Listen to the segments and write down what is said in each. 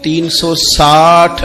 360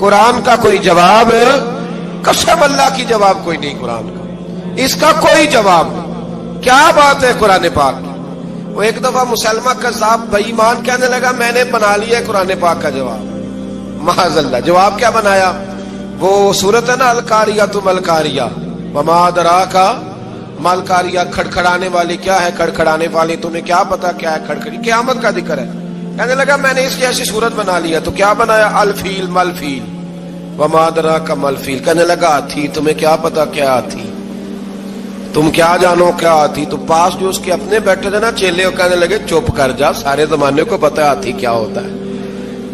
قرآن کا کوئی جواب، قسم اللہ کی جواب کوئی نہیں قرآن کا، اس کا کوئی جواب نہیں۔ کیا بات ہے قرآن پاک کی؟ وہ ایک دفعہ مسلمہ کذاب بے ایمان کہنے لگا میں نے بنا لیا ہے قرآن پاک کا جواب۔ معاذ اللہ، جواب کیا بنایا؟ وہ سورت ہے نا القاریہ ملقاریہ، وما ادراک ملقاریہ، کھڑکھڑانے والی کیا ہے، کھڑکھڑانے والی تمہیں کیا پتا کیا ہے کھڑکھڑی، قیامت کا ذکر ہے۔ کہنے لگا میں نے اس کی ایسی صورت بنا لیا، تو کیا بنایا؟ الفیل ملفیل، وما ادراک ملفیل۔ کہنے لگا ہاتھی، تمہیں کیا پتا کیا ہاتھی، تم کیا جانو کیا ہاتھی؟ تو پاس جو اس کے اپنے بیٹھے تھے نا چیلے، وہ کہنے لگے چپ کر جا، سارے زمانے کو پتا ہے ہاتھی کیا ہوتا ہے۔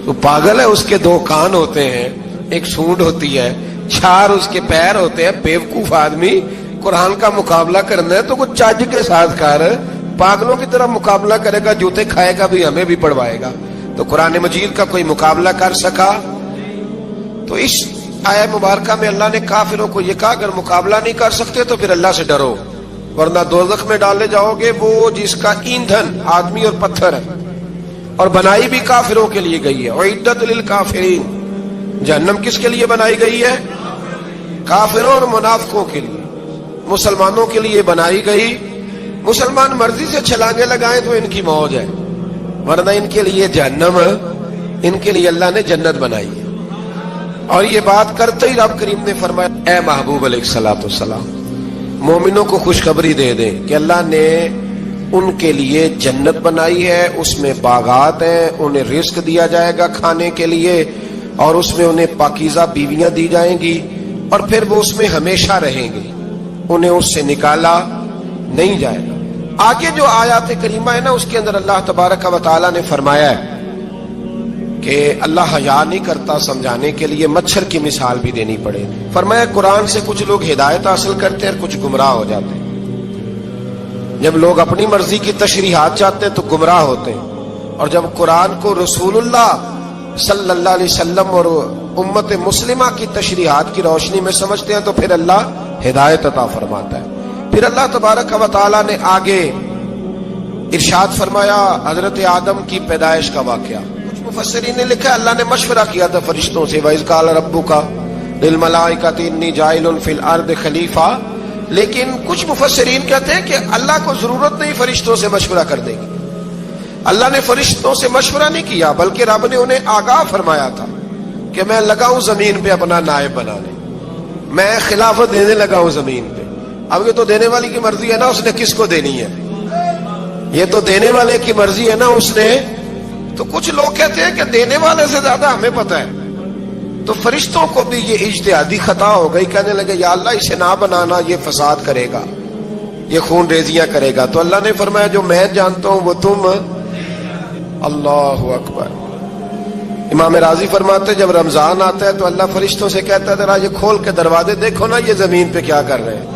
تو پاگل ہے، اس کے دو کان ہوتے ہیں، ایک سونڈ ہوتی ہے، چار اس کے پیر ہوتے ہیں۔ بیوقوف آدمی، قرآن کا مقابلہ کرنا ہے تو کچھ چج کے ساتھ کر، پاگلوں کی طرح مقابلہ کرے گا، جوتے کھائے گا بھی، ہمیں بھی پڑھوائے گا۔ تو قرآن مجید کا کوئی مقابلہ کر سکا؟ تو اس آیت مبارکہ میں اللہ نے کافروں کو یہ کہا اگر مقابلہ نہیں کر سکتے تو پھر اللہ سے ڈرو، ورنہ دوزخ میں ڈالے جاؤ گے، وہ جس کا ایندھن آدمی اور پتھر ہے، اور بنائی بھی کافروں کے لیے گئی ہے۔ اعدت للکافرین، جہنم کس کے لیے بنائی گئی ہے؟ کافروں اور منافقوں کے لیے۔ مسلمانوں کے لیے بنائی گئی، مسلمان مرضی سے چھلانگے لگائیں تو ان کی موج ہے، ورنہ ان کے لیے جہنم، ان کے لیے اللہ نے جنت بنائی ہے۔ اور یہ بات کرتے ہی رب کریم نے فرمایا اے محبوب علیہ الصلوۃ والسلام، مومنوں کو خوشخبری دے دیں کہ اللہ نے ان کے لیے جنت بنائی ہے، اس میں باغات ہیں، انہیں رزق دیا جائے گا کھانے کے لیے، اور اس میں انہیں پاکیزہ بیویاں دی جائیں گی، اور پھر وہ اس میں ہمیشہ رہیں گے، انہیں اس سے نکالا نہیں جائے گا۔ آگے جو آیات کریمہ ہے نا، اس کے اندر اللہ تبارک و تعالیٰ نے فرمایا ہے کہ اللہ حیا نہیں کرتا سمجھانے کے لیے، مچھر کی مثال بھی دینی پڑے۔ فرمایا قرآن سے کچھ لوگ ہدایت حاصل کرتے ہیں اور کچھ گمراہ ہو جاتے ہیں۔ جب لوگ اپنی مرضی کی تشریحات چاہتے ہیں تو گمراہ ہوتے ہیں، اور جب قرآن کو رسول اللہ صلی اللہ علیہ وسلم اور امت مسلمہ کی تشریحات کی روشنی میں سمجھتے ہیں تو پھر اللہ ہدایت عطا فرماتا ہے۔ پھر اللہ تبارک و تعالیٰ نے آگے ارشاد فرمایا حضرت آدم کی پیدائش کا واقعہ۔ کچھ مفسرین نے لکھا اللہ نے مشورہ کیا تھا فرشتوں سے، وَإِذْ قَالَ رَبُّكَ لِلْمَلَائِكَةِ إِنِّي جَاعِلٌ فِي الْأَرْضِ خَلِيفَةً، لیکن کچھ مفسرین کہتے ہیں کہ اللہ کو ضرورت نہیں فرشتوں سے مشورہ کرنے کی، اللہ نے فرشتوں سے مشورہ نہیں کیا، بلکہ رب نے انہیں آگاہ فرمایا تھا کہ میں لگا ہوں زمین پہ اپنا نائب بنانے، میں خلافت دینے لگا ہوں زمین پہ۔ اب یہ تو دینے والی کی مرضی ہے نا، اس نے کس کو دینی ہے، یہ تو دینے والے کی مرضی ہے نا اس نے۔ تو کچھ لوگ کہتے ہیں کہ دینے والے سے زیادہ ہمیں پتہ ہے، تو فرشتوں کو بھی یہ اجتہادی خطا ہو گئی، کہنے لگے یا اللہ اسے نہ بنانا، یہ فساد کرے گا، یہ خون ریزیاں کرے گا۔ تو اللہ نے فرمایا جو میں جانتا ہوں وہ تم، اللہ اکبر۔ امام راضی فرماتے جب رمضان آتا ہے تو اللہ فرشتوں سے کہتا ہے ذرا یہ کھول کے دروازے دیکھو نا یہ زمین پہ کیا کر رہے ہیں،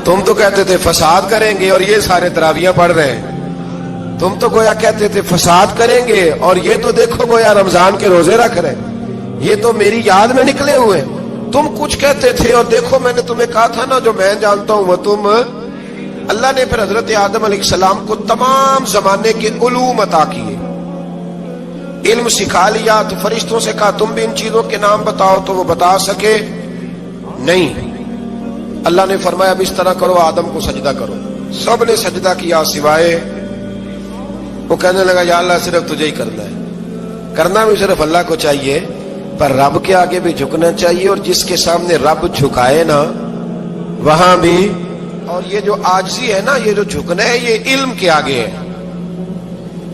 تم تو کہتے تھے فساد کریں گے اور یہ سارے تراویحیں پڑھ رہے ہیں، تم تو گویا کہتے تھے فساد کریں گے اور یہ تو دیکھو گویا رمضان کے روزے رکھ رہے ہیں، یہ تو میری یاد میں نکلے ہوئے ہیں۔ تم کچھ کہتے تھے اور دیکھو میں نے تمہیں کہا تھا نا جو میں جانتا ہوں وہ تم۔ اللہ نے پھر حضرت آدم علیہ السلام کو تمام زمانے کے علوم عطا کیے، علم سکھا لیا۔ تو فرشتوں سے کہا تم بھی ان چیزوں کے نام بتاؤ، تو وہ بتا سکے نہیں۔ اللہ نے فرمایا اب اس طرح کرو آدم کو سجدہ کرو، سب نے سجدہ کیا سوائے، وہ کہنے لگا یا اللہ صرف تجھے ہی کرنا ہے، کرنا بھی صرف اللہ کو چاہیے، پر رب کے آگے بھی جھکنا چاہیے، اور جس کے سامنے رب جھکائے نا وہاں بھی۔ اور یہ جو عاجزی ہے نا، یہ جو جھکنا ہے یہ علم کے آگے ہے۔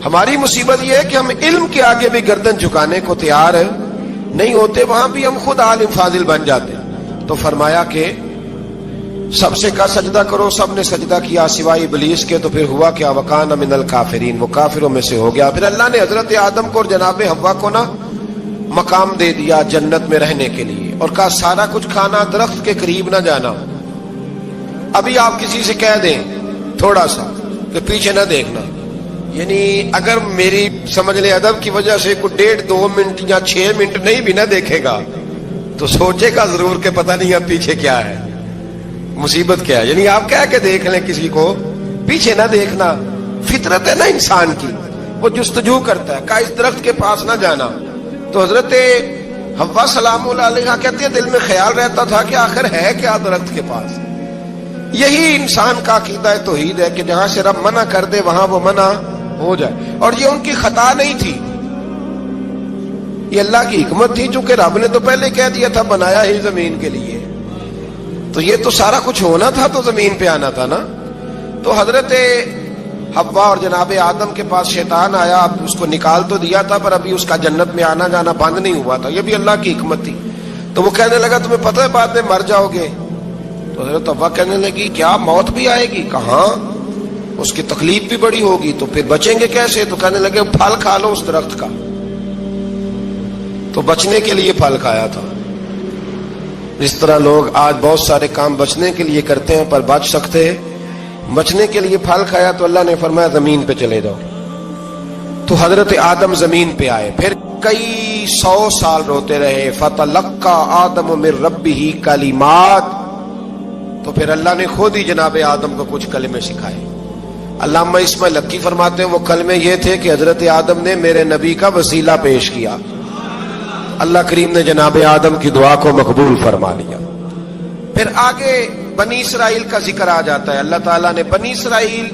ہماری مصیبت یہ ہے کہ ہم علم کے آگے بھی گردن جھکانے کو تیار نہیں ہوتے، وہاں بھی ہم خود عالم فاضل بن جاتے۔ تو فرمایا کہ سب سے کہا سجدہ کرو، سب نے سجدہ کیا سوائے ابلیس کے۔ تو پھر ہوا کیا وکان من الکافرین، وہ کافروں میں سے ہو گیا۔ پھر اللہ نے حضرت آدم کو اور جناب حوا کو نا مقام دے دیا جنت میں رہنے کے لیے، اور کہا سارا کچھ کھانا، درخت کے قریب نہ جانا۔ ابھی آپ کسی سے کہہ دیں تھوڑا سا کہ پیچھے نہ دیکھنا، یعنی اگر میری سمجھ لیں ادب کی وجہ سے کوئی 1.5 2 منٹ یا 6 منٹ نہیں بھی نہ دیکھے گا تو سوچے گا ضرور کہ پتہ نہیں اب پیچھے کیا ہے، مصیبت کیا ہے۔ یعنی آپ کہہ کے دیکھ لیں کسی کو، پیچھے نہ دیکھنا، فطرت ہے نا انسان کی، وہ جستجو کرتا ہے، کہا اس درخت کے پاس نہ جانا۔ تو حضرت حوا سلام اللہ علیہا کہتے ہیں دل میں خیال رہتا تھا کہ آخر ہے کیا درخت کے پاس. یہی انسان کا عقیدہ توحید ہے کہ جہاں سے رب منع کر دے وہاں وہ منع ہو جائے. اور یہ ان کی خطا نہیں تھی, یہ اللہ کی حکمت تھی, چونکہ رب نے تو پہلے کہہ دیا تھا بنایا ہی زمین کے لیے, تو یہ تو سارا کچھ ہونا تھا تو زمین پہ آنا تھا نا. تو حضرت حوا اور جناب آدم کے پاس شیطان آیا, اب اس کو نکال تو دیا تھا پر ابھی اس کا جنت میں آنا جانا بند نہیں ہوا تھا, یہ بھی اللہ کی حکمت تھی. تو وہ کہنے لگا تمہیں پتہ ہے بعد میں مر جاؤ گے. تو حضرت حوا کہنے لگی کیا موت بھی آئے گی؟ کہاں, اس کی تکلیف بھی بڑی ہوگی, تو پھر بچیں گے کیسے؟ تو کہنے لگے پھل کھا لو اس درخت کا. تو بچنے کے لیے پھل کھایا تھا. جس طرح لوگ آج بہت سارے کام بچنے کے لیے کرتے ہیں پر بچ سکتے ہیں, بچنے کے لیے پھل کھایا تو اللہ نے فرمایا زمین پہ چلے جاؤ. تو حضرت آدم زمین پہ آئے, پھر کئی 100 سال روتے رہے. فتلقى آدم من ربه کلمات, تو پھر اللہ نے خود ہی جناب آدم کو کچھ کلمے سکھائے. علامہ اسماعیل حقی فرماتے ہیں وہ کلمے یہ تھے کہ حضرت آدم نے میرے نبی کا وسیلہ پیش کیا, اللہ کریم نے جناب آدم کی دعا کو مقبول فرما لیا. پھر آگے بنی اسرائیل کا ذکر آ جاتا ہے. اللہ تعالیٰ نے بنی اسرائیل,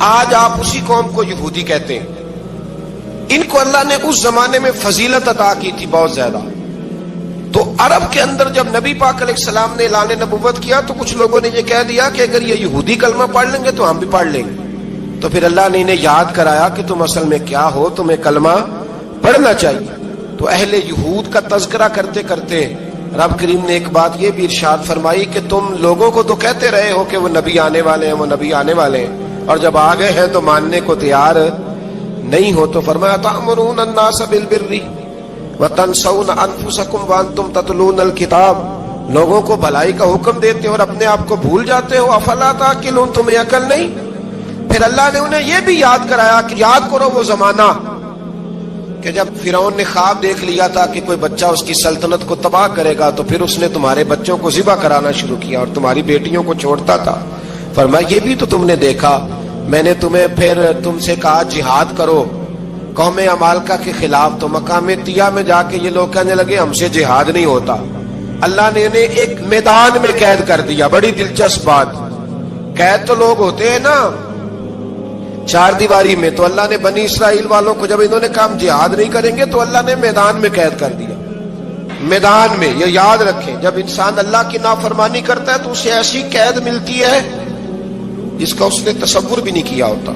آج آپ اسی قوم کو یہودی کہتے ہیں, ان کو اللہ نے اس زمانے میں فضیلت عطا کی تھی بہت زیادہ. تو عرب کے اندر جب نبی پاک علیہ السلام نے اعلان نبوت کیا تو کچھ لوگوں نے یہ کہہ دیا کہ اگر یہ یہودی کلمہ پڑھ لیں گے تو ہم بھی پڑھ لیں گے. تو پھر اللہ نے انہیں یاد کرایا کہ تم اصل میں کیا ہو, تمہیں کلمہ پڑھنا چاہیے. تو اہل یہود کا تذکرہ کرتے کرتے رب کریم نے ایک بات یہ بھی ارشاد فرمائی کہ تم لوگوں کو تو کہتے رہے ہو کہ وہ نبی آنے والے ہیں, وہ نبی آنے والے ہیں, اور جب آ گئے ہیں تو ماننے کو تیار نہیں ہو. تو فرمایا تأمرون الناس بالبر وتنسون انفسکم وانتم تتلون الکتاب, لوگوں کو بھلائی کا حکم دیتے ہو اور اپنے آپ کو بھول جاتے ہو. افلا تعقلون, تمہیں عقل نہیں؟ پھر اللہ نے انہیں یہ بھی یاد کرایا کہ یاد کرو وہ زمانہ کہ جب فرعون نے خواب دیکھ لیا تھا کہ کوئی بچہ اس کی سلطنت کو تباہ کرے گا, تو پھر اس نے تمہارے بچوں کو ذبح کرانا شروع کیا اور تمہاری بیٹیوں کو چھوڑتا تھا. فرمایا یہ بھی تو تم نے دیکھا, میں نے تمہیں پھر تم سے کہا جہاد کرو قوم عمالقہ کے خلاف, تو مقام طیہ میں جا کے یہ لوگ کہنے لگے ہم سے جہاد نہیں ہوتا. اللہ نے انہیں ایک میدان میں قید کر دیا. بڑی دلچسپ بات, قید تو لوگ ہوتے ہیں نا چار دیواری میں, تو اللہ نے بنی اسرائیل والوں کو جب انہوں نے کہا ہم جہاد نہیں کریں گے تو اللہ نے میدان میں قید کر دیا. میدان میں, یہ یاد رکھیں, جب انسان اللہ کی نافرمانی کرتا ہے تو اسے ایسی قید ملتی ہے جس کا اس نے تصور بھی نہیں کیا ہوتا.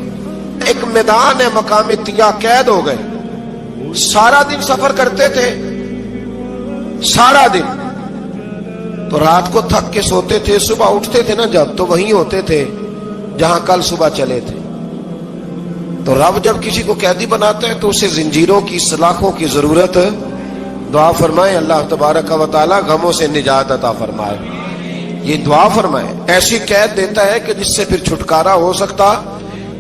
ایک میدان ہے مقام طیہ, قید ہو گئے. سارا دن سفر کرتے تھے, سارا دن, تو رات کو تھک کے سوتے تھے, صبح اٹھتے تھے نا جب, تو وہیں ہوتے تھے جہاں کل صبح چلے تھے. تو رب جب کسی کو قیدی بناتا ہے تو اسے زنجیروں کی سلاخوں کی ضرورت, دعا فرمائے اللہ تبارک و تعالی غموں سے نجات عطا فرمائے. یہ دعا فرمائے, ایسی قید دیتا ہے کہ جس سے پھر چھٹکارا ہو سکتا.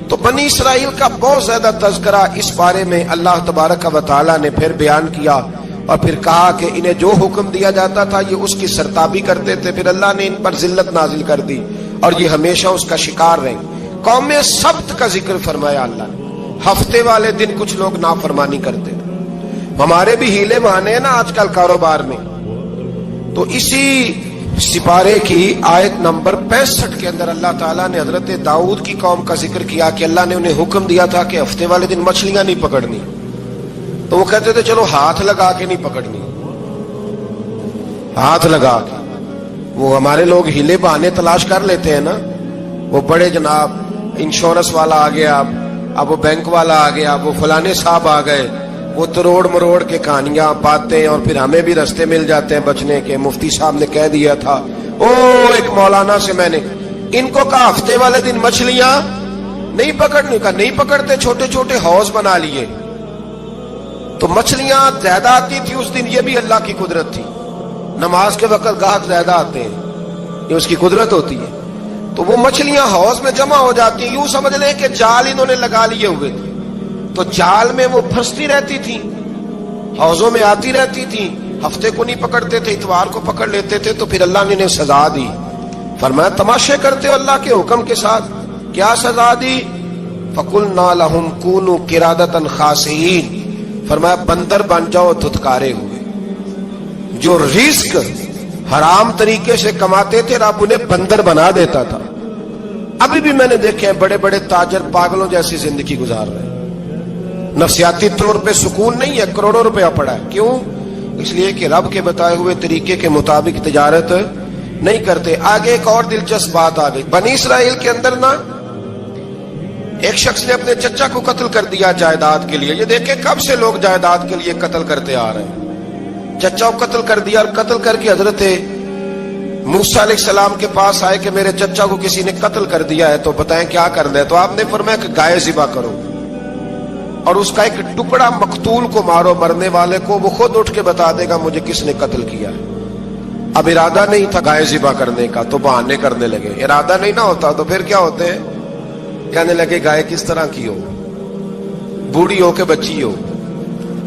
تو بنی اسرائیل کا بہت زیادہ تذکرہ اس بارے میں اللہ تبارک و تعالی نے پھر بیان کیا, اور پھر کہا کہ انہیں جو حکم دیا جاتا تھا یہ اس کی سرتابی کرتے تھے. پھر اللہ نے ان پر ذلت نازل کر دی اور یہ ہمیشہ اس کا شکار رہے. قوم سبت کا ذکر فرمایا اللہ نے, ہفتے والے دن کچھ لوگ نافرمانی کرتے تھے. ہمارے بھی ہیلے بہانے ہیں نا آج کل کاروبار میں. تو اسی سپارے کی آیت نمبر 65 کے اندر اللہ تعالیٰ نے حضرت داؤد کی قوم کا ذکر کیا کہ اللہ نے انہیں حکم دیا تھا کہ ہفتے والے دن مچھلیاں نہیں پکڑنی. تو وہ کہتے تھے چلو ہاتھ لگا کے نہیں پکڑنی, ہاتھ لگا کے. وہ ہمارے لوگ ہیلے بہانے تلاش کر لیتے ہیں نا, وہ بڑے جناب انشورنس والا آ گیا, اب وہ بینک والا آ گیا, وہ فلانے صاحب آ گئے, وہ تروڑ مروڑ کے کہانیاں باتیں, اور پھر ہمیں بھی رستے مل جاتے ہیں بچنے کے. مفتی صاحب نے کہہ دیا تھا, ایک مولانا سے میں نے ان کو کہا ہفتے والے دن مچھلیاں نہیں پکڑنے کا, نہیں پکڑتے, چھوٹے چھوٹے حوض بنا لیے. تو مچھلیاں زیادہ آتی تھی اس دن, یہ بھی اللہ کی قدرت تھی. نماز کے وقت گاہک زیادہ آتے ہیں, یہ اس کی قدرت ہوتی ہے. تو وہ مچھلیاں حوض میں جمع ہو جاتی ہیں. یوں سمجھ لیں کہ جال انہوں نے لگا لیے ہوئے تھے, تو جال میں وہ پھنستی رہتی تھی, حوضوں میں آتی رہتی تھی. ہفتے کو نہیں پکڑتے تھے, اتوار کو پکڑ لیتے تھے. تو پھر اللہ نے انہیں سزا دی. فرمایا تماشے کرتے ہو اللہ کے حکم کے ساتھ. کیا سزا دی؟ فَقُلْنَا لَهُمْ كُونُوا قِرَادَةً خَاسِئِينَ, فرمایا بندر بن جاؤ دھتکارے ہوئے. جو رزق حرام طریقے سے کماتے تھے رب انہیں بندر بنا دیتا تھا. ابھی بھی میں نے دیکھے ہیں بڑے بڑے تاجر پاگلوں جیسی زندگی گزار رہے ہیں. نفسیاتی طور پہ سکون نہیں ہے, کروڑوں روپیہ پڑا ہے. کیوں؟ اس لیے کہ رب کے بتائے ہوئے طریقے کے مطابق تجارت نہیں کرتے. آگے ایک اور دلچسپ بات آ گئی. بنی اسرائیل کے اندر نا ایک شخص نے اپنے چچا کو قتل کر دیا جائیداد کے لیے. یہ دیکھیں کب سے لوگ جائیداد کے لیے قتل کرتے آ رہے ہیں. چچا کو قتل کر دیا, اور قتل کر کے حضرت موسیٰ علیہ السلام کے پاس آئے کہ میرے چچا کو کسی نے قتل کر دیا ہے, تو بتائیں کیا کرنا ہے. تو آپ نے فرمایا کہ گائے ذبح کرو اور اس کا ایک ٹکڑا مقتول کو مارو, مرنے والے کو. وہ خود اٹھ کے بتا دے گا مجھے کس نے قتل کیا ہے. اب ارادہ نہیں تھا گائے ذبح کرنے کا تو بہانے کرنے لگے. ارادہ نہیں نہ ہوتا تو پھر کیا ہوتے ہیں, کہنے لگے گائے کس طرح کی ہو, بوڑھی ہو کہ بچی ہو,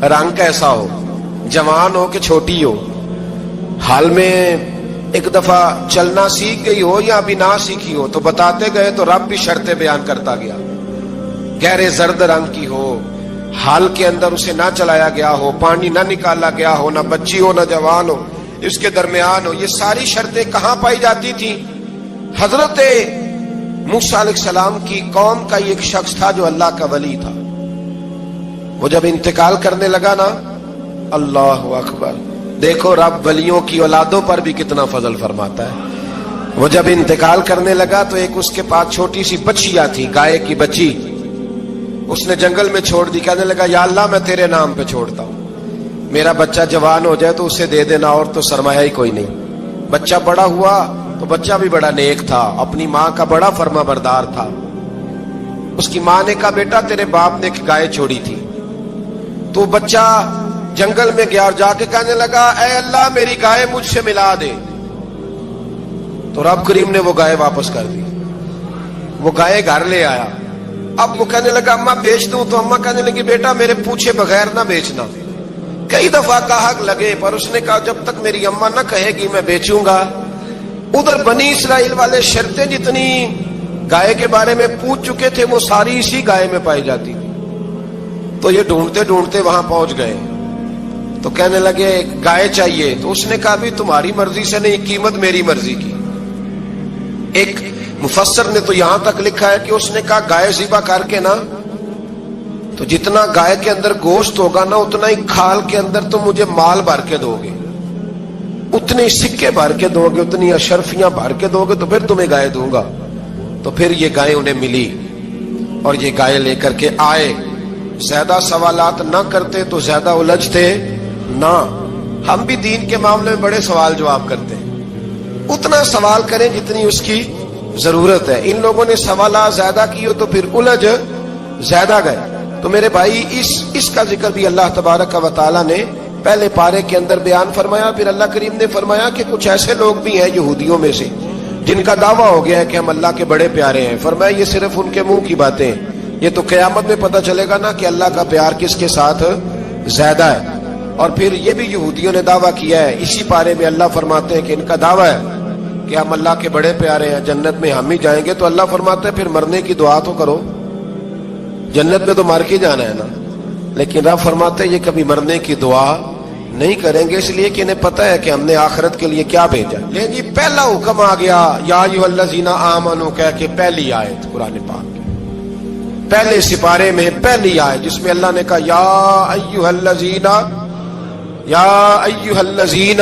رنگ کیسا ہو, جوان ہو کہ چھوٹی ہو, حال میں ایک دفعہ چلنا سیکھ گئی ہو یا ابھی نہ سیکھی ہو. تو بتاتے گئے تو رب بھی شرطیں بیان کرتا گیا. گہرے زرد رنگ کی ہو, حال کے اندر اسے نہ چلایا گیا ہو, پانی نہ نکالا گیا ہو, نہ بچی ہو نہ جوان ہو, اس کے درمیان ہو. یہ ساری شرطیں کہاں پائی جاتی تھی؟ حضرت موسیٰ علیہ السلام کی قوم کا ایک شخص تھا جو اللہ کا ولی تھا. وہ جب انتقال کرنے لگا نا, اللہ اکبر, دیکھو رب ولیوں کی اولادوں پر بھی کتنا فضل فرماتا ہے. وہ جب انتقال کرنے لگا تو ایک اس کے پاس چھوٹی سی بچیا تھی, گائے کی بچی. اس نے جنگل میں چھوڑ دی. کہنے لگا یا اللہ میں تیرے نام پہ چھوڑتا ہوں, میرا بچہ جوان ہو جائے تو اسے دے دینا, اور تو سرمایہ ہی کوئی نہیں. بچہ بڑا ہوا تو بچہ بھی بڑا نیک تھا, اپنی ماں کا بڑا فرما بردار تھا. اس کی ماں نے کہا بیٹا تیرے باپ نے ایک گائے چھوڑی تھی. تو بچہ جنگل میں گیا اور جا کے کہنے لگا اے اللہ میری گائے مجھ سے ملا دے. تو رب کریم نے وہ گائے واپس کر دی. وہ گائے گھر لے آیا. اب وہ کہنے لگا اماں بیچ دوں. تو اماں کہنے لگی بیٹا میرے پوچھے بغیر نہ بیچنا. کئی دفعہ کہا لگے پر اس نے کہا جب تک میری اماں نہ کہے گی میں بیچوں گا. ادھر بنی اسرائیل والے شرطیں جتنی گائے کے بارے میں پوچھ چکے تھے وہ ساری اسی گائے میں پائی جاتی تھی. تو یہ ڈھونڈتے ڈھونڈتے وہاں پہنچ گئے. تو کہنے لگے گائے چاہیے. تو اس نے کہا بھی تمہاری مرضی سے نہیں, قیمت میری مرضی کی. ایک مفسر نے تو یہاں تک لکھا ہے کہ اس نے کہا گائے ذبح کر کے نا تو جتنا گائے کے اندر گوشت ہوگا نا اتنا ہی کھال کے اندر تم مجھے مال بھر کے دو گے, اتنے سکے بھر کے دو گے, اتنی اشرفیاں بھر کے دو گے تو پھر تمہیں گائے دوں گا. تو پھر یہ گائے انہیں ملی اور یہ گائے لے کر کے آئے. زیادہ سوالات نہ کرتے تو زیادہ الجھتے نہ. ہم بھی دین کے معاملے میں بڑے سوال جواب کرتے ہیں, اتنا سوال کریں جتنی اس کی ضرورت ہے. ان لوگوں نے سوالات زیادہ کیے تو پھر الجھ زیادہ گئے. تو میرے بھائی اس کا ذکر بھی اللہ تبارک و تعالیٰ نے پہلے پارے کے اندر بیان فرمایا. پھر اللہ کریم نے فرمایا کہ کچھ ایسے لوگ بھی ہیں یہودیوں میں سے جن کا دعویٰ ہو گیا ہے کہ ہم اللہ کے بڑے پیارے ہیں. فرمایا یہ صرف ان کے منہ کی باتیں ہیں, یہ تو قیامت میں پتہ چلے گا نا کہ اللہ کا پیار کس کے ساتھ زیادہ ہے. اور پھر یہ بھی یہودیوں نے دعویٰ کیا ہے. اسی پارے میں اللہ فرماتے ہیں کہ ان کا دعویٰ ہے کہ ہم اللہ کے بڑے پیارے ہیں, جنت میں ہم ہی جائیں گے. تو اللہ فرماتے ہیں پھر مرنے کی دعا تو کرو, جنت میں تو مر کے جانا ہے نا. لیکن رب فرماتے ہیں یہ کبھی مرنے کی دعا نہیں کریں گے, اس لیے کہ انہیں پتہ ہے کہ ہم نے آخرت کے لیے کیا بھیجا. لیکن یہ پہلا حکم آ گیا یا ایھا الذین آمنوا کہہ کے, پہلی آیت قرآن پاک پہلے سپارے میں پہلی آیت جس میں اللہ نے کہا یا ایھا الذین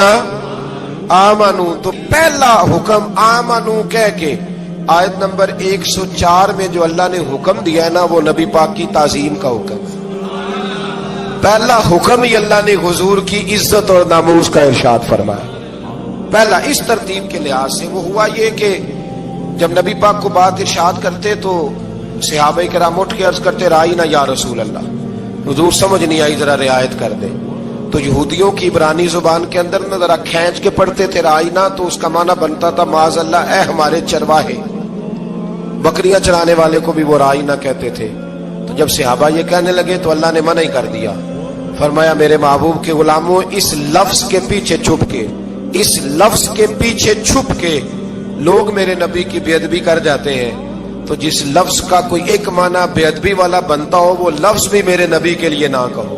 آمنوا. تو پہلا حکم آمنوا کہہ کے. آیت نمبر 104 میں جو اللہ نے حکم دیا ہے نا وہ نبی پاک کی تعظیم کا حکم. پہلا حکم ہی اللہ نے حضور کی عزت اور ناموس کا ارشاد فرمایا. پہلا اس ترتیب کے لحاظ سے وہ ہوا یہ کہ جب نبی پاک کو بات ارشاد کرتے تو صحابہ کرام اٹھ کے عرض کرتے رائینا یا رسول اللہ, حضور سمجھ نہیں آئی ذرا رعایت کر دیں. تو یہودیوں کی عبرانی زبان کے اندر نہ ذرا کھینچ کے پڑھتے تھے رائینا, تو اس کا معنی بنتا تھا معاذ اللہ اے ہمارے چرواہے. بکریاں چرانے والے کو بھی وہ رائینا کہتے تھے. تو جب صحابہ یہ کہنے لگے تو اللہ نے منع ہی کر دیا. فرمایا میرے محبوب کے غلاموں اس لفظ کے پیچھے چھپ کے, اس لفظ کے پیچھے چھپ کے لوگ میرے نبی کی بے ادبی کر جاتے ہیں. تو جس لفظ کا کوئی ایک معنی بے ادبی والا بنتا ہو وہ لفظ بھی میرے نبی کے لیے نہ کہو.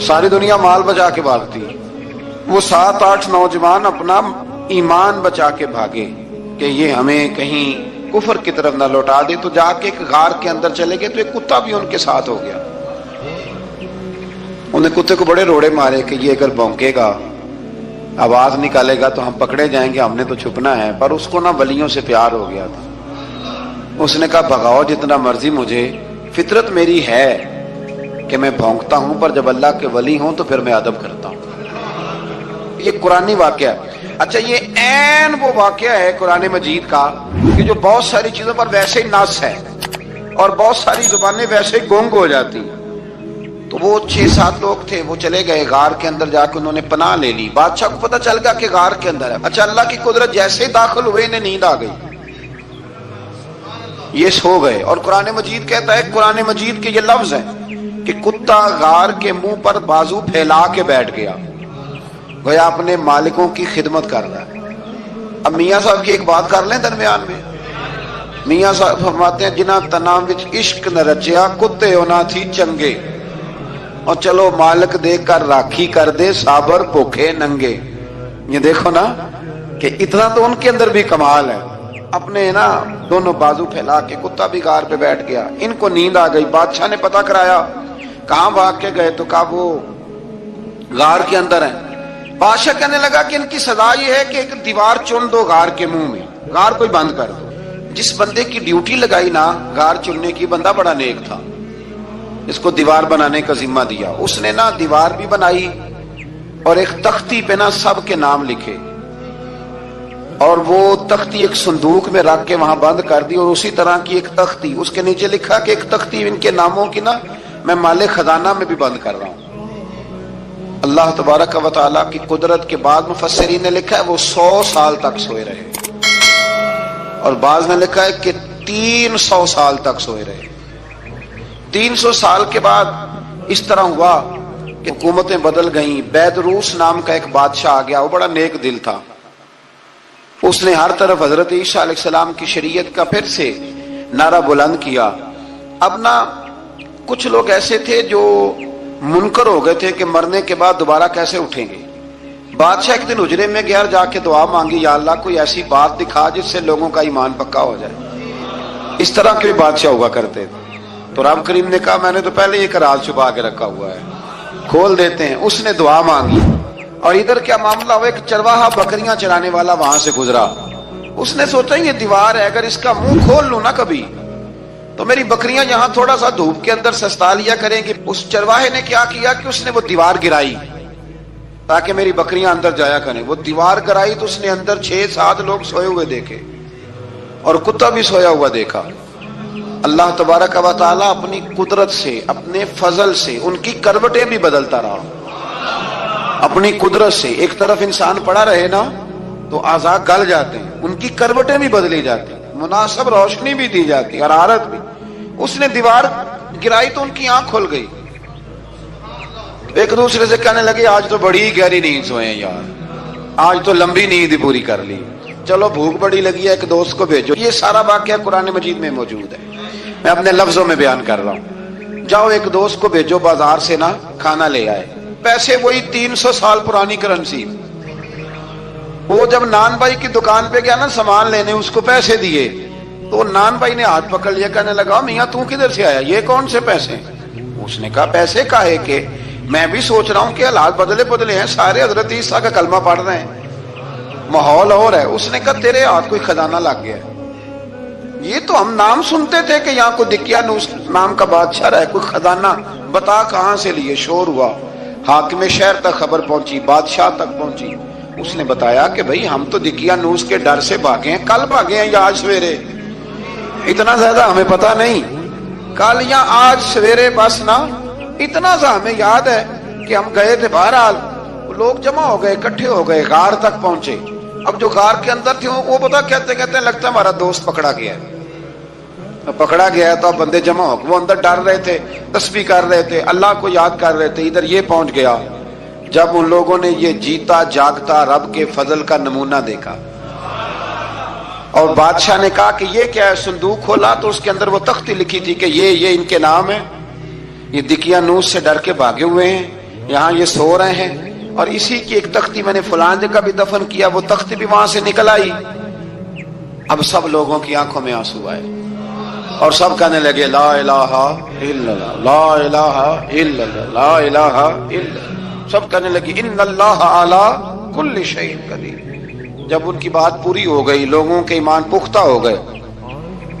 ساری دنیا مال بچا کے بھاگتی، وہ 7-8 نوجوان اپنا ایمان بچا کے بھاگے کہ یہ ہمیں کہیں کفر کی طرف نہ لوٹا دے، تو جا کے ایک غار کے اندر چلے گئے تو ایک کتا بھی ان کے ساتھ ہو گیا۔ انہیں کتے کو بڑے روڑے مارے کہ یہ اگر بھونکے گا، آواز نکالے گا تو ہم پکڑے جائیں گے، ہم نے تو چھپنا ہے۔ پر اس کو نہ ولیوں سے پیار ہو گیا تھا، اس نے کہا بھگاؤ جتنا مرضی مجھے، فطرت میری ہے کہ میں بھونکتا ہوں، پر جب اللہ کے ولی ہوں تو پھر میں ادب کرتا ہوں۔ یہ قرآنی واقعہ ہے۔ اچھا، یہ عین وہ واقعہ ہے قرآن مجید کا کہ جو بہت ساری چیزوں پر ویسے ہی نص ہے اور بہت ساری زبانیں ویسے ہی گونگ ہو جاتی۔ تو وہ 6-7 لوگ تھے، وہ چلے گئے غار کے اندر، جا کے انہوں نے پناہ لے لی۔ بادشاہ کو پتہ چل گیا کہ غار کے اندر ہے۔ اچھا، اللہ کی قدرت جیسے داخل ہوئے انہیں نیند آ گئی، یہ سو گئے۔ اور قرآن مجید کہتا ہے، قرآن مجید کے یہ لفظ ہیں کہ کتا غار کے منہ پر بازو پھیلا کے بیٹھ گیا، گویا اپنے مالکوں کی خدمت کر رہا ہے۔ اب میاں صاحب کی ایک بات کر لیں درمیان میں، میاں صاحب فرماتے ہیں جنہ تنام وچ عشق نہ رچیا، کتے ہونا تھی چنگے، اور چلو مالک دیکھ کر راکھی کر دے، صابر بھوکے ننگے۔ یہ دیکھو نا کہ اتنا تو ان کے اندر بھی کمال ہے، اپنے نا دونوں بازو پھیلا کے، کتا بھی غار پہ بیٹھ گیا۔ ان کو نیند آ گئی، بادشاہ نے پتہ کرایا کہاں بھاگ کے گئے، تو کہا وہ غار کے اندر ہیں۔ بادشاہ کہنے لگا کہ ان کی سزا یہ ہے کہ ایک دیوار چن دو غار کے منہ میں، غار کو بند کر دو۔ جس بندے کی ڈیوٹی لگائی نا غار چننے کی، بندہ بڑا نیک تھا، اس کو دیوار بنانے کا ذمہ دیا، اس نے نا دیوار بھی بنائی اور ایک تختی پہ نا سب کے نام لکھے، اور وہ تختی ایک صندوق میں رکھ کے وہاں بند کر دی، اور اسی طرح کی ایک تختی اس کے نیچے لکھا کہ ایک تختی ان کے ناموں کی نا میں مال خزانہ میں بھی بند کر رہا ہوں۔ اللہ تبارک و تعالیٰ کی قدرت کے بعد مفسرین نے لکھا ہے وہ 100 سال تک سوئے رہے، اور بعض نے لکھا ہے کہ 300 سال تک سوئے رہے۔ 300 سال کے بعد اس طرح ہوا کہ حکومتیں بدل گئیں۔ بیدروس نام کا ایک بادشاہ آ گیا، وہ بڑا نیک دل تھا، اس نے ہر طرف حضرت عیسیٰ علیہ السلام کی شریعت کا پھر سے نعرہ بلند کیا۔ اب نا کچھ لوگ ایسے تھے جو منکر ہو گئے تھے کہ مرنے کے بعد دوبارہ کیسے اٹھیں گے۔ بادشاہ ایک دن حجرے میں گیا، جا کے دعا مانگی، یا اللہ کوئی ایسی بات دکھا جس سے لوگوں کا ایمان پکا ہو جائے۔ اس طرح کے بھی بادشاہ ہوا کرتے تھے۔ تو رب کریم نے کہا میں نے تو پہلے یہ راز چھپا کے رکھا ہوا ہے، کھول دیتے ہیں۔ اس نے دعا مانگی، اور ادھر کیا معاملہ ہوا، ایک چرواہا بکریاں چرانے والا وہاں سے گزرا، اس نے سوچا یہ دیوار ہے، اگر اس کا منہ کھول لوں نا کبھی تو میری بکریاں یہاں تھوڑا سا دھوپ کے اندر سستا لیا کریں گے۔ اس چرواہے نے کیا کیا کہ اس نے وہ دیوار گرائی تاکہ میری بکریاں اندر جایا کریں۔ وہ دیوار گرائی تو اس نے اندر 6-7 لوگ سوئے ہوئے دیکھے، اور کتا بھی سویا ہوا دیکھا۔ اللہ تبارک و تعالیٰ اپنی قدرت سے، اپنے فضل سے ان کی کروٹیں بھی بدلتا رہا، اپنی قدرت سے۔ ایک طرف انسان پڑا رہے نا تو اعضاء گل جاتے ہیں، ان کی کروٹیں بھی بدلی جاتی، مناسب روشنی بھی دی جاتی، حرارت بھی۔ اس نے دیوار گرائی تو ان کی آنکھ کھل گئی، ایک دوسرے سے کہنے لگے آج تو بڑی گہری نیند سوئے ہیں یار، آج تو لمبی نیند ہی پوری کر لی، چلو بھوک بڑی لگی ہے ایک دوست کو بھیجو۔ یہ سارا واقعہ قرآن مجید میں موجود ہے، میں اپنے لفظوں میں بیان کر رہا ہوں۔ جاؤ ایک دوست کو بھیجو بازار سے نا کھانا لے آئے، پیسے وہی 300 سال پرانی کرنسی۔ وہ جب نان بھائی کی دکان پہ گیا نا سامان لینے، اس کو پیسے دیے تو نان بھائی نے ہاتھ پکڑ لیا، کہنے لگا میاں تو کدھر سے آیا، یہ کون سے پیسے؟ اس نے کہا پیسے کاہے کہ میں بھی سوچ رہا ہوں کہ حالات بدلے ہیں، سارے حضرت عیسیٰ کا کلمہ پڑھ رہے ہیں، ماحول اور ہے۔ اس نے کہا تیرے ہاتھ کوئی خزانہ لگ گیا ہے، یہ تو ہم نام سنتے تھے کہ یہاں کوئی دقیانوس نام کا بادشاہ رہا ہے، کوئی خزانہ، بتا کہاں سے لیے؟ شور ہوا، حاکم شہر تک خبر پہنچی، بادشاہ تک پہنچی۔ اس نے بتایا کہ بھئی ہم تو دقیانوس کے ڈر سے بھاگے ہیں، کل بھاگے ہیں یا آج سویرے، اتنا زیادہ ہمیں پتہ نہیں، کل یا آج سویرے بس نا اتنا سا ہمیں یاد ہے کہ ہم گئے تھے۔ بہرحال لوگ جمع ہو گئے، اکٹھے ہو گئے، غار تک پہنچے۔ اب جو غار کے اندر تھے وہ پتا کہتے کہتے لگتا ہے ہمارا دوست پکڑا گیا ہے، پکڑا گیا ہے۔ تو اب بندے جمع ہو گئے، وہ اندر ڈر رہے تھے، تسبیح کر رہے تھے، اللہ کو یاد کر رہے تھے۔ ادھر یہ پہنچ گیا جب ان لوگوں نے یہ جیتا جاگتا رب کے فضل کا نمونہ دیکھا، اور بادشاہ نے کہا کہ یہ کیا ہے؟ صندوق کھولا تو اس کے اندر وہ تختی لکھی تھی کہ یہ ان کے نام ہے، یہ دقیانوس سے ڈر کے بھاگے ہوئے ہیں، یہاں یہ سو رہے ہیں اور اسی کی ایک تختی میں نے فلاں جگہ بھی دفن کیا، وہ تختی بھی وہاں سے نکل آئی۔ اب سب لوگوں کی آنکھوں میں آنسو آئے اور سب کہنے لگے لا الہ الا اللہ، لا الہ الا اللہ، لا الہ الا اللہ۔ سب کہنے لگے ان اللہ علی کل شیء قدیر۔ جب ان کی بات پوری ہو گئی، لوگوں کے ایمان پختہ ہو گئے،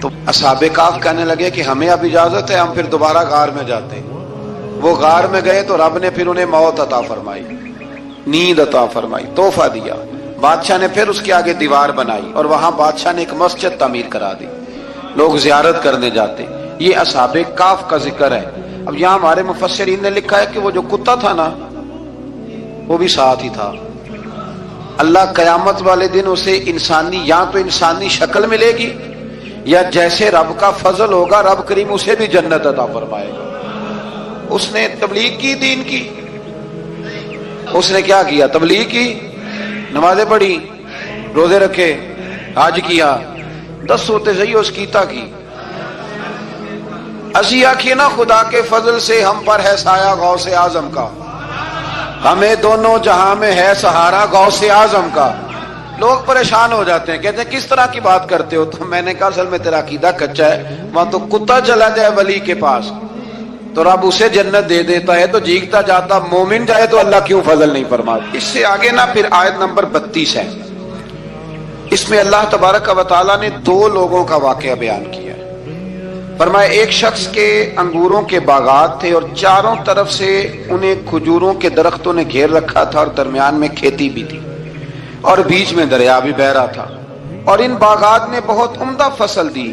تو اصحاب کہف کہنے لگے کہ ہمیں اب اجازت ہے، ہم پھر دوبارہ غار میں جاتے ہیں۔ وہ غار میں گئے تو رب نے پھر انہیں موت عطا فرمائی، نیند عطا فرمائی، تحفہ دیا۔ بادشاہ نے پھر اس کے آگے دیوار بنائی اور وہاں بادشاہ نے ایک مسجد تعمیر کرا دی، لوگ زیارت کرنے جاتے۔ یہ اصحاب کہف کا ذکر ہے۔ اب یہاں ہمارے مفسرین نے لکھا ہے کہ وہ جو کتا تھا نا، وہ بھی ساتھ ہی تھا۔ اللہ قیامت والے دن اسے انسانی، یا تو انسانی شکل ملے گی، یا جیسے رب کا فضل ہوگا رب کریم اسے بھی جنت عطا فرمائے گا۔ اس نے تبلیغ کی، دین کی، اس نے کیا کیا؟ تبلیغ کی، نمازیں پڑھی، روزے رکھے، حج کیا، 10 ہوتے صحیح اس کیتا کی۔ اسی آخیے نا خدا کے فضل سے ہم پر ہے سایہ غوث اعظم کا، ہمیں دونوں جہاں میں ہے سہارا غوث اعظم کا۔ لوگ پریشان ہو جاتے ہیں، کہتے ہیں کس طرح کی بات کرتے ہو؟ تو میں نے کہا اصل میں تیرا عقیدہ کچا ہے۔ وہاں تو کتا چلا جائے ولی کے پاس تو رب اسے جنت دے دیتا ہے، تو جیگتا جاتا مومن جائے تو اللہ کیوں فضل نہیں فرماتا؟ اس سے آگے نا پھر آیت نمبر 32 ہے، اس میں اللہ تبارک و تعالیٰ نے 2 لوگوں کا واقعہ بیان کیا ہے۔ فرمایا ایک شخص کے انگوروں کے باغات تھے اور چاروں طرف سے انہیں کھجوروں کے درختوں نے گھیر رکھا تھا اور درمیان میں کھیتی بھی تھی اور بیچ میں دریا بھی بہہ رہا تھا، اور ان باغات نے بہت عمدہ فصل دی۔